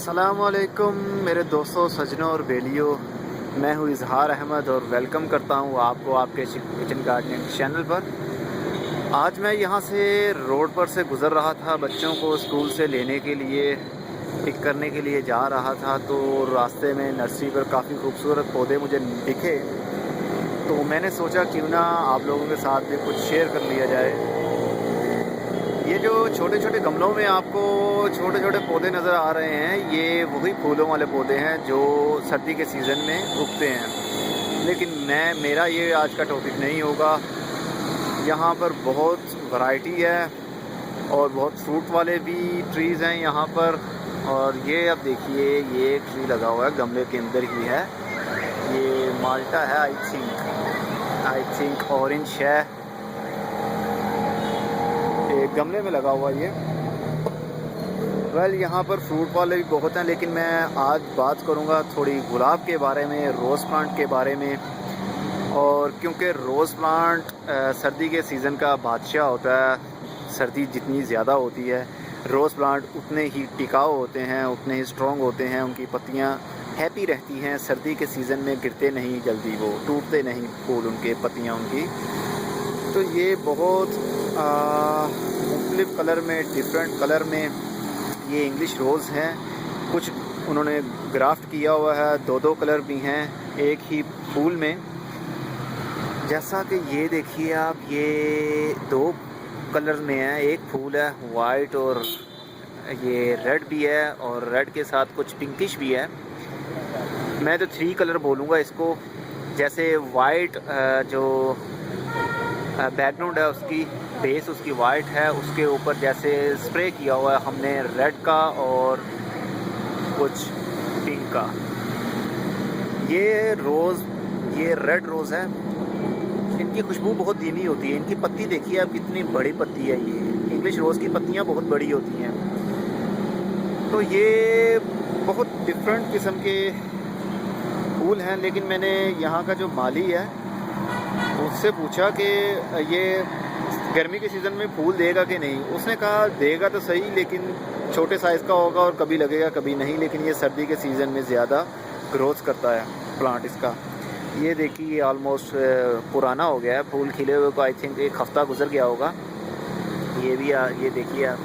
अस्सलामुअलैकुम मेरे दोस्तों, सजनों और बेलियों। मैं हूँ इजहार अहमद और वेलकम करता हूँ आपको आपके किचन गार्डनिंग चैनल पर। आज मैं यहाँ से रोड पर से गुज़र रहा था, बच्चों को स्कूल से लेने के लिए पिक करने के लिए जा रहा था। तो रास्ते में नर्सरी पर काफ़ी खूबसूरत पौधे मुझे दिखे, तो मैंने सोचा क्यों ना आप लोगों के साथ भी कुछ शेयर कर लिया जाए। ये जो छोटे छोटे गमलों में आपको छोटे छोटे पौधे नज़र आ रहे हैं, ये वही फूलों वाले पौधे हैं जो सर्दी के सीज़न में उगते हैं। लेकिन मेरा ये आज का टॉपिक नहीं होगा। यहाँ पर बहुत वैरायटी है और बहुत फ्रूट वाले भी ट्रीज़ हैं यहाँ पर। और ये अब देखिए, ये ट्री लगा हुआ है, गमले के अंदर ही है। ये माल्टा है, आई थिंक ऑरेंज है, एक गमले में लगा हुआ ये। यहाँ पर फ्रूट वाले भी बहुत हैं, लेकिन मैं आज बात करूँगा थोड़ी गुलाब के बारे में, रोज़ प्लांट के बारे में। और क्योंकि रोज़ प्लांट सर्दी के सीज़न का बादशाह होता है, सर्दी जितनी ज़्यादा होती है रोज़ प्लांट उतने ही टिकाऊ होते हैं, उतने ही स्ट्रॉन्ग होते हैं। उनकी पत्तियाँ हैप्पी रहती हैं, सर्दी के सीज़न में गिरते नहीं जल्दी, वो टूटते नहीं फूल उनके, पत्तियाँ उनकी। तो ये बहुत मुख्तलिफ़ कलर में, डिफरेंट कलर में ये इंग्लिश रोज़ हैं। कुछ उन्होंने ग्राफ्ट किया हुआ है, दो कलर भी हैं एक ही फूल में। जैसा कि ये देखिए आप, ये 2 कलर में है, एक फूल है वाइट और ये रेड भी है, और रेड के साथ कुछ पिंकिश भी है। मैं तो 3 कलर बोलूँगा इसको। जैसे वाइट जो बैकग्राउंड है उसकी, बेस उसकी वाइट है, उसके ऊपर जैसे स्प्रे किया हुआ है हमने रेड का और कुछ पिंक का। ये रोज़, ये रेड रोज़ है। इनकी खुशबू बहुत धीमी होती है। इनकी पत्ती देखिए आप, कितनी बड़ी पत्ती है। ये इंग्लिश रोज़ की पत्तियाँ बहुत बड़ी होती हैं। तो ये बहुत डिफरेंट किस्म के फूल हैं। लेकिन मैंने यहाँ का जो माली है उससे पूछा कि ये गर्मी के सीज़न में फूल देगा कि नहीं। उसने कहा देगा तो सही, लेकिन छोटे साइज़ का होगा और कभी लगेगा कभी नहीं। लेकिन ये सर्दी के सीज़न में ज़्यादा ग्रोथ करता है प्लांट इसका। ये देखिए, ये ऑलमोस्ट पुराना हो गया है, फूल खिले हुए को आई थिंक 1 हफ़्ता गुजर गया होगा। ये भी ये देखिए आप,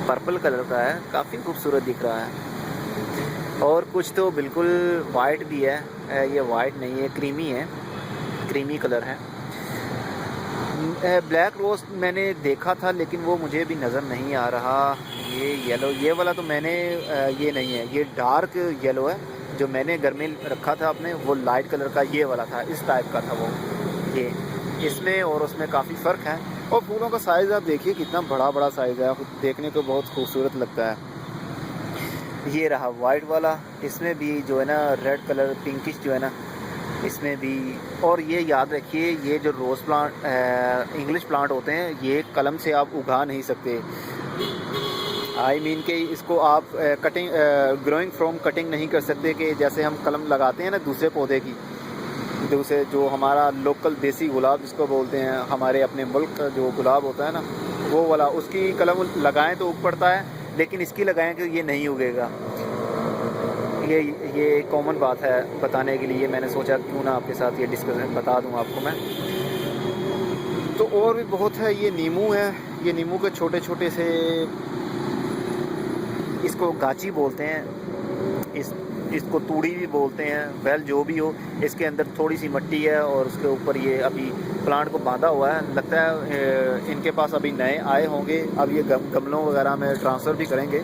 पर्पल कलर का है, काफ़ी खूबसूरत दिख रहा है। और कुछ तो बिल्कुल वाइट भी है। ये वाइट नहीं है, क्रीमी है, क्रीमी कलर है। ब्लैक रोज़ मैंने देखा था, लेकिन वो मुझे भी नज़र नहीं आ रहा। ये येलो, ये वाला तो मैंने ये नहीं है, ये डार्क येलो है। जो मैंने घर में रखा था अपने, वो लाइट कलर का ये वाला था, इस टाइप का था वो। ये इसमें और उसमें काफ़ी फ़र्क है। और फूलों का साइज़ आप देखिए, कितना बड़ा साइज़ है, देखने को बहुत खूबसूरत लगता है। ये रहा वाइट वाला, इसमें भी जो है ना रेड कलर, पिंकिश जो है ना इसमें भी। और ये याद रखिए, ये जो रोज़ प्लांट इंग्लिश प्लांट होते हैं, ये कलम से आप उगा नहीं सकते। आई मीन कि इसको आप कटिंग, ग्रोइंग फ्रॉम कटिंग नहीं कर सकते। कि जैसे हम कलम लगाते हैं ना दूसरे पौधे की, दूसरे जो हमारा लोकल देसी गुलाब जिसको बोलते हैं, हमारे अपने मुल्क का जो गुलाब होता है ना, वो वाला, उसकी कलम लगाएं तो उग पड़ता है, लेकिन इसकी लगाएं कि ये नहीं उगेगा। ये कॉमन बात है बताने के लिए मैंने सोचा क्यों ना आपके साथ ये डिस्कशन बता दूं आपको मैं। तो और भी बहुत है। ये नींबू है, ये नींबू के छोटे छोटे से, इसको गाची बोलते हैं, इसको तूड़ी भी बोलते हैं। वेल जो भी हो, इसके अंदर थोड़ी सी मिट्टी है और उसके ऊपर ये अभी प्लांट को बांधा हुआ है। लगता है इनके पास अभी नए आए होंगे, अब ये गमलों वगैरह में ट्रांसफ़र भी करेंगे।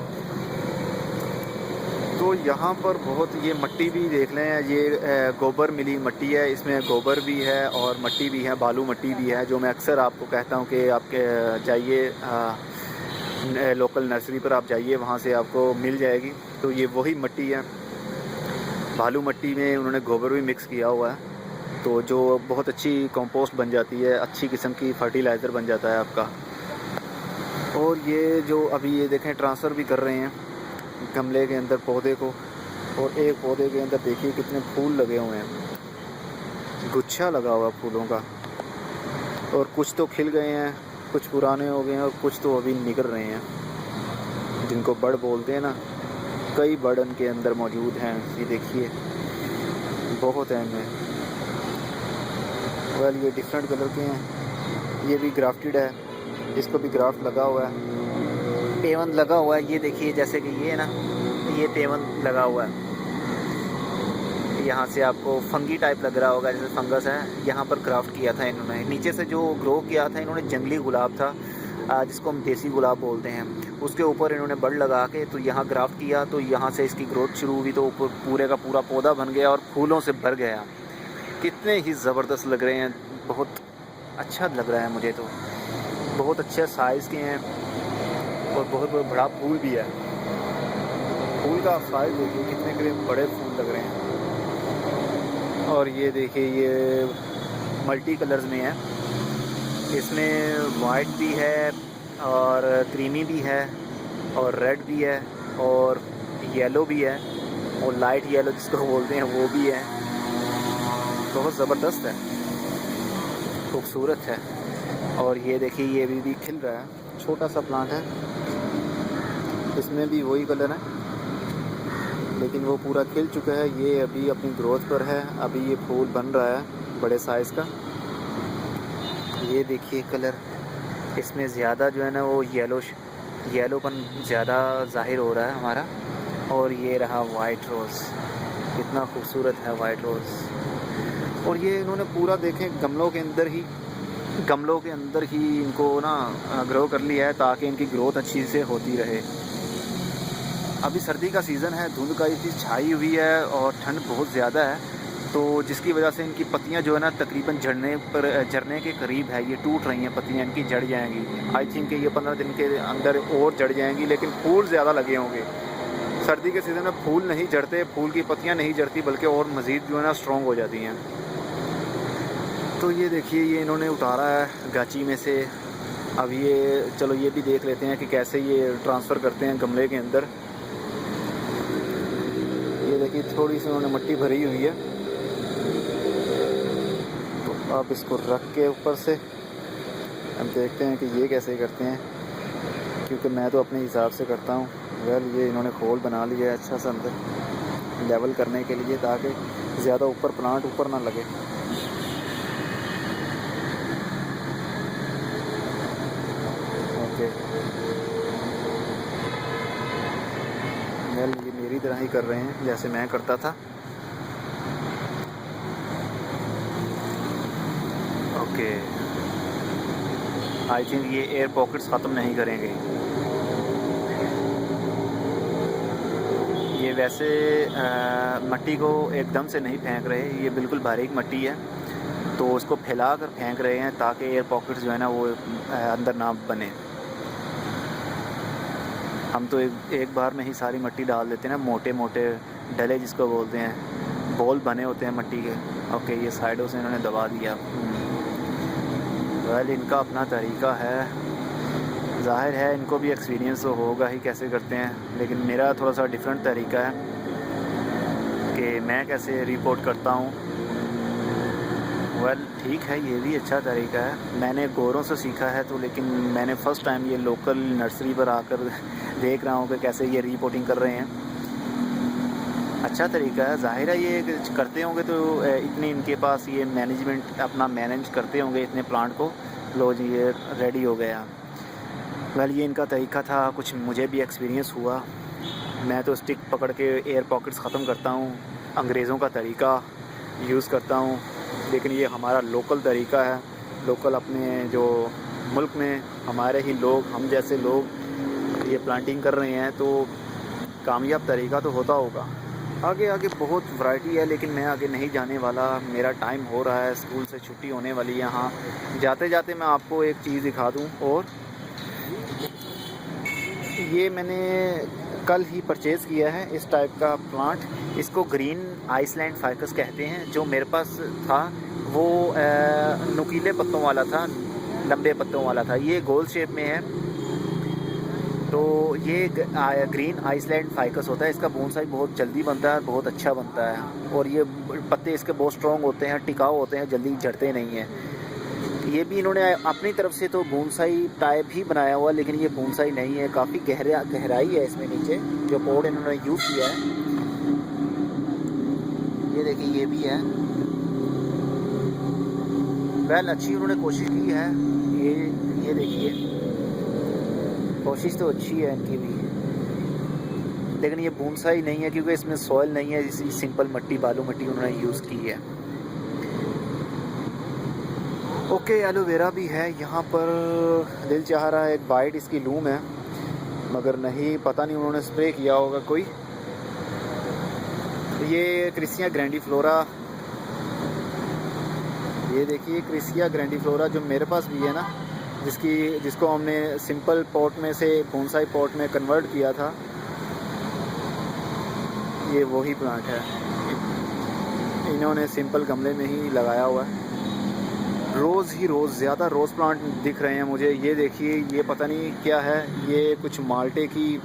तो यहाँ पर बहुत, ये मिट्टी भी देख लें, ये गोबर मिली मिट्टी है, इसमें गोबर भी है और मिट्टी भी है, बालू मिट्टी भी है। जो मैं अक्सर आपको कहता हूँ कि आपके जाइए लोकल नर्सरी पर, आप जाइए, वहाँ से आपको मिल जाएगी। तो ये वही मिट्टी है, बालू मिट्टी में उन्होंने गोबर भी मिक्स किया हुआ है, तो जो बहुत अच्छी कंपोस्ट बन जाती है, अच्छी किस्म की फर्टिलाइज़र बन जाता है आपका। और ये जो अभी ये देखें ट्रांसफ़र भी कर रहे हैं गमले के अंदर पौधे को। और एक पौधे के अंदर देखिए कितने फूल लगे हुए हैं, गुच्छा लगा हुआ फूलों का। और कुछ तो खिल गए हैं, कुछ पुराने हो गए हैं और कुछ तो अभी निकल रहे हैं, जिनको बड़ बोलते हैं ना, कई बर्ड इनके अंदर मौजूद हैं। ये देखिए बहुत हैं इनमें। वेल ये डिफरेंट कलर के हैं। ये भी ग्राफ्टेड है, इसको भी ग्राफ्ट लगा हुआ है, पेवन लगा हुआ है। ये देखिए जैसे कि ये है ना, ये पेवन लगा हुआ है। यहाँ से आपको फंगी टाइप लग रहा होगा, जैसे फंगस है। यहाँ पर ग्राफ्ट किया था इन्होंने। नीचे से जो ग्रो किया था इन्होंने जंगली गुलाब था, जिसको हम देसी गुलाब बोलते हैं, उसके ऊपर इन्होंने बड़ लगा के तो यहाँ ग्राफ्ट किया, तो यहाँ से इसकी ग्रोथ शुरू हुई, तो ऊपर पूरे का पूरा पौधा बन गया और फूलों से भर गया। कितने ही ज़बरदस्त लग रहे हैं, बहुत अच्छा लग रहा है मुझे तो। बहुत अच्छे साइज़ के हैं और बहुत बड़ा फूल भी है। फूल का साइज़ देखिए कितने बड़े फूल लग रहे हैं। और ये देखिए ये मल्टी कलर्स में है, इसमें वाइट भी है और क्रीमी भी है और रेड भी है और येलो भी है और लाइट येलो जिसको बोलते हैं वो भी है। बहुत ज़बरदस्त है, खूबसूरत है। और ये देखिए ये भी खिल रहा है, छोटा सा प्लांट है, इसमें भी वही कलर है लेकिन वो पूरा खिल चुका है। ये अभी अपनी ग्रोथ पर है, अभी ये फूल बन रहा है बड़े साइज़ का। ये देखिए कलर, इसमें ज़्यादा जो है ना वो येलोपन ज़्यादा ज़ाहिर हो रहा है हमारा। और ये रहा वाइट रोज़, कितना खूबसूरत है वाइट रोज़। और ये इन्होंने पूरा देखें गमलों के अंदर ही इनको ना ग्रो कर लिया है ताकि इनकी ग्रोथ अच्छी से होती रहे। अभी सर्दी का सीज़न है, धुंध का इतनी छाई हुई है और ठंड बहुत ज़्यादा है, तो जिसकी वजह से इनकी पत्तियां जो है ना तकरीबन झड़ने के करीब है। ये टूट रही हैं पत्तियां, इनकी झड़ जाएंगी। आई थिंक ये 15 दिन के अंदर और झड़ जाएंगी, लेकिन फूल ज़्यादा लगे होंगे। सर्दी के सीज़न में फूल नहीं झड़ते, फूल की पत्तियां नहीं झड़ती, बल्कि और मज़ीद जो है ना स्ट्रॉन्ग हो जाती हैं। तो ये देखिए ये इन्होंने उतारा है गाची में से। अब ये चलो ये भी देख लेते हैं कि कैसे ये ट्रांसफ़र करते हैं गमले के अंदर। ये देखिए थोड़ी सी उन्होंने मिट्टी भरी हुई है, तो आप इसको रख के ऊपर से हम देखते हैं कि ये कैसे करते हैं, क्योंकि मैं तो अपने हिसाब से करता हूँ। वेल ये इन्होंने खोल बना लिया है अच्छा सा अंदर लेवल करने के लिए, ताकि ज़्यादा ऊपर प्लांट ऊपर ना लगे। ओके, वेल ये मेरी तरह ही कर रहे हैं जैसे मैं करता था। ओके, आई थिंक ये एयर पॉकेट्स ख़त्म नहीं करेंगे। ये वैसे मिट्टी को एकदम से नहीं फेंक रहे, ये बिल्कुल बारीक मिट्टी है, तो उसको फैला कर फेंक रहे हैं ताकि एयर पॉकेट्स जो है ना वो अंदर ना बने। हम तो एक बार में ही सारी मिट्टी डाल देते हैं ना, मोटे मोटे डले जिसको बोलते हैं, बॉल बने होते हैं मिट्टी के। ओके, ये साइडों से इन्होंने दबा दिया। वेल इनका अपना तरीका है, ज़ाहिर है इनको भी एक्सपीरियंस तो होगा ही कैसे करते हैं, लेकिन मेरा थोड़ा सा डिफरेंट तरीका है कि मैं कैसे रिपोर्ट करता हूँ। वेल ठीक है, ये भी अच्छा तरीका है। मैंने गोरों से सीखा है, तो लेकिन मैंने फ़र्स्ट टाइम ये लोकल नर्सरी पर आकर देख रहा हूँ कि कैसे ये रिपोर्टिंग कर रहे हैं। अच्छा तरीका है, ज़ाहिर है ये करते होंगे तो इतनी इनके पास ये मैनेजमेंट अपना मैनेज करते होंगे इतने प्लांट को। लो जी ये रेडी हो गया। वेल ये इनका तरीका था, कुछ मुझे भी एक्सपीरियंस हुआ। मैं तो स्टिक पकड़ के एयर पॉकेट्स ख़त्म करता हूँ, अंग्रेज़ों का तरीका यूज़ करता हूँ, लेकिन ये हमारा लोकल तरीका है। लोकल अपने जो मुल्क में हमारे ही लोग, हम जैसे लोग ये प्लांटिंग कर रहे हैं, तो कामयाब तरीका तो होता होगा। आगे बहुत वैरायटी है, लेकिन मैं आगे नहीं जाने वाला, मेरा टाइम हो रहा है, स्कूल से छुट्टी होने वाली है। यहाँ जाते जाते मैं आपको एक चीज़ दिखा दूँ, और ये मैंने कल ही परचेज़ किया है इस टाइप का प्लांट। इसको ग्रीन आइसलैंड फाइकस कहते हैं। जो मेरे पास था वो नुकीले पत्तों वाला था, लंबे पत्तों वाला था। ये गोल शेप में है, तो ये ग्रीन आइसलैंड फाइकस होता है। इसका बोनसाई बहुत जल्दी बनता है, बहुत अच्छा बनता है, और ये पत्ते इसके बहुत स्ट्रॉन्ग होते हैं, टिकाऊ होते हैं, जल्दी झड़ते नहीं हैं। ये भी इन्होंने अपनी तरफ से तो बोनसाई टाइप ही बनाया हुआ, लेकिन ये बोनसाई नहीं है, काफ़ी गहराई है इसमें नीचे जो पॉट इन्होंने यूज़ किया है। ये देखिए ये भी है, वेल अच्छी उन्होंने कोशिश की है। ये देखिए कोशिश तो अच्छी है इनकी भी, लेकिन ये बोनसाई नहीं है क्योंकि इसमें सॉइल नहीं है, इसी सिंपल मट्टी बालू मट्टी उन्होंने यूज़ की है। ओके एलोवेरा भी है यहाँ पर। दिल चाह रहा है एक बाइट इसकी लूम है, मगर नहीं, पता नहीं उन्होंने स्प्रे किया होगा कोई। ये क्रिसिया ग्रैंडीफ्लोरा, ये देखिए क्रिसिया ग्रैंडीफ्लोरा जो मेरे पास भी है ना, जिसको हमने सिंपल पॉट में से बोनसाई पॉट में कन्वर्ट किया था, ये वही प्लांट है। इन्होंने सिंपल गमले में ही लगाया हुआ है। रोज़ ही रोज़ ज़्यादा रोज़ प्लांट दिख रहे हैं मुझे। ये देखिए ये पता नहीं क्या है, ये कुछ माल्टे की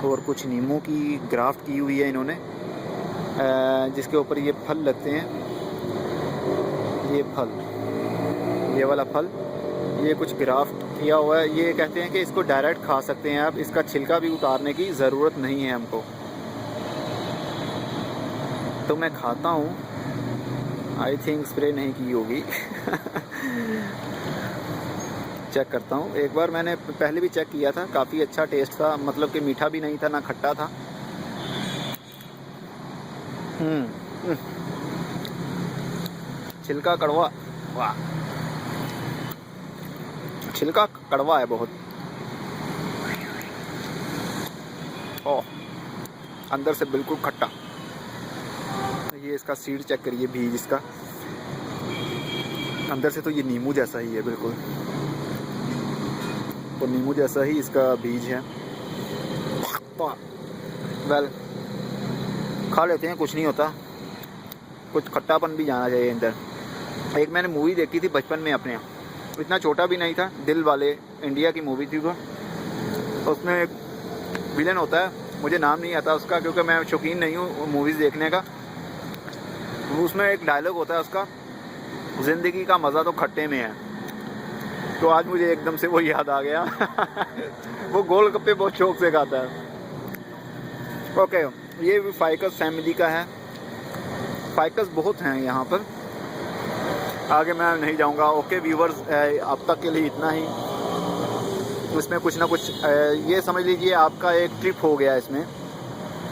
और कुछ नींबू की ग्राफ्ट की हुई है इन्होंने, जिसके ऊपर ये फल लगते हैं। ये फल, ये वाला फल, ये कुछ ग्राफ्ट किया हुआ है। ये कहते हैं कि इसको डायरेक्ट खा सकते हैं आप, इसका छिलका भी उतारने की ज़रूरत नहीं है हमको। तो मैं खाता हूँ, आई थिंक स्प्रे नहीं की होगी। चेक करता हूँ एक बार, मैंने पहले भी चेक किया था, काफ़ी अच्छा टेस्ट था, मतलब कि मीठा भी नहीं था ना खट्टा था। छिलका कड़वा, वाह छिलका कड़वा है बहुत। ओह अंदर से बिल्कुल खट्टा। ये इसका सीड चेक करिए, बीज इसका अंदर से तो ये नींबू जैसा ही है बिल्कुल, तो नींबू जैसा ही इसका बीज है। वेल खा लेते हैं, कुछ नहीं होता, कुछ खट्टापन भी जाना चाहिए अंदर। एक मैंने मूवी देखी थी बचपन में अपने, इतना छोटा भी नहीं था, दिल वाले, इंडिया की मूवी थी वो। उसमें एक विलन होता है, मुझे नाम नहीं आता उसका क्योंकि मैं शौकीन नहीं हूँ मूवीज़ देखने का। उसमें एक डायलॉग होता है उसका, ज़िंदगी का मज़ा तो खट्टे में है। तो आज मुझे एकदम से वो याद आ गया। वो गोलगप्पे बहुत शौक से खाता है। ओके ये भी फाइकस फैमिली का है। फाइकस बहुत हैं यहाँ पर, आगे मैं नहीं जाऊँगा। ओके व्यूवर्स, अब तक के लिए इतना ही। इसमें कुछ ना कुछ ये समझ लीजिए आपका एक ट्रिप हो गया, इसमें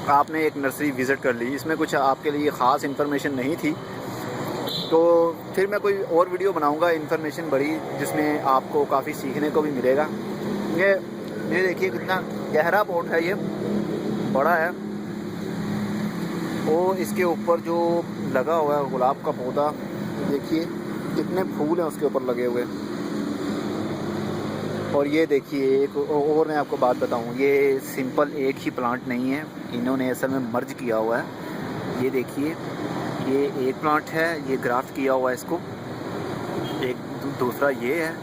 आपने एक नर्सरी विज़िट कर ली, इसमें कुछ आपके लिए ख़ास इन्फॉर्मेशन नहीं थी। तो फिर मैं कोई और वीडियो बनाऊंगा इन्फॉर्मेशन बड़ी, जिसमें आपको काफ़ी सीखने को भी मिलेगा। ये देखिए कितना गहरा पॉट है, ये बड़ा है। और इसके ऊपर जो लगा हुआ है गुलाब का पौधा, देखिए कितने फूल हैं उसके ऊपर लगे हुए। और ये देखिए एक और मैं आपको बात बताऊं, ये सिंपल एक ही प्लांट नहीं है, इन्होंने असल में मर्ज किया हुआ है। ये देखिए ये एक प्लांट है, ये ग्राफ्ट किया हुआ है इसको, एक दूसरा ये है,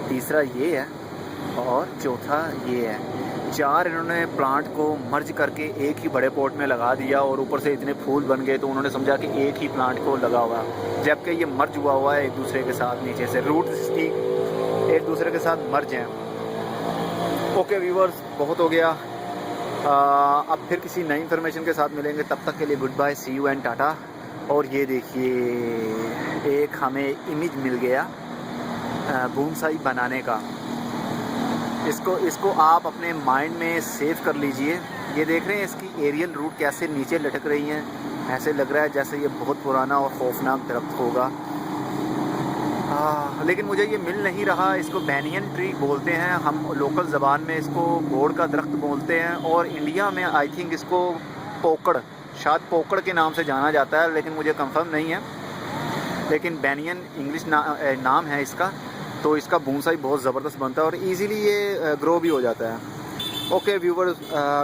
तीसरा ये है और चौथा ये है। 4 इन्होंने प्लांट को मर्ज करके एक ही बड़े पॉट में लगा दिया और ऊपर से इतने फूल बन गए, तो उन्होंने समझा कि एक ही प्लांट को लगा हुआ, जबकि ये मर्ज हुआ है एक दूसरे के साथ। नीचे से रूट्स इसकी एक दूसरे के साथ मर्ज हैं। ओके व्यूवर्स, बहुत हो गया। अब फिर किसी नई इन्फॉर्मेशन के साथ मिलेंगे, तब तक के लिए goodbye, see you and tata. और ये देखिए एक हमें इमेज मिल गया बोनसाई बनाने का। इसको आप अपने माइंड में सेव कर लीजिए। ये देख रहे हैं इसकी एरियल रूट कैसे नीचे लटक रही हैं, ऐसे लग रहा है जैसे ये बहुत पुराना और खौफनाक दरख्त होगा। लेकिन मुझे ये मिल नहीं रहा। इसको बैनियन ट्री बोलते हैं हम लोकल ज़बान में, इसको बोड़ का दरख्त बोलते हैं, और इंडिया में आई थिंक इसको पोकड़, शायद पोकड़ के नाम से जाना जाता है, लेकिन मुझे कंफर्म नहीं है। लेकिन बैनियन इंग्लिश नाम है इसका। तो इसका बोनसाई बहुत ज़बरदस्त बनता है और इजीली ये ग्रो भी हो जाता है। Okay viewers,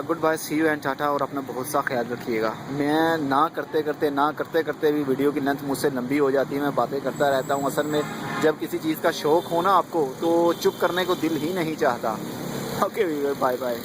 goodbye, see you and tata. और अपना बहुत सा ख्याल रखिएगा। मैं ना करते करते भी वीडियो की लेंथ मुझसे लंबी हो जाती है, मैं बातें करता रहता हूँ। असल में जब किसी चीज़ का शौक़ हो ना आपको, तो चुप करने को दिल ही नहीं चाहता। Okay viewer, bye bye.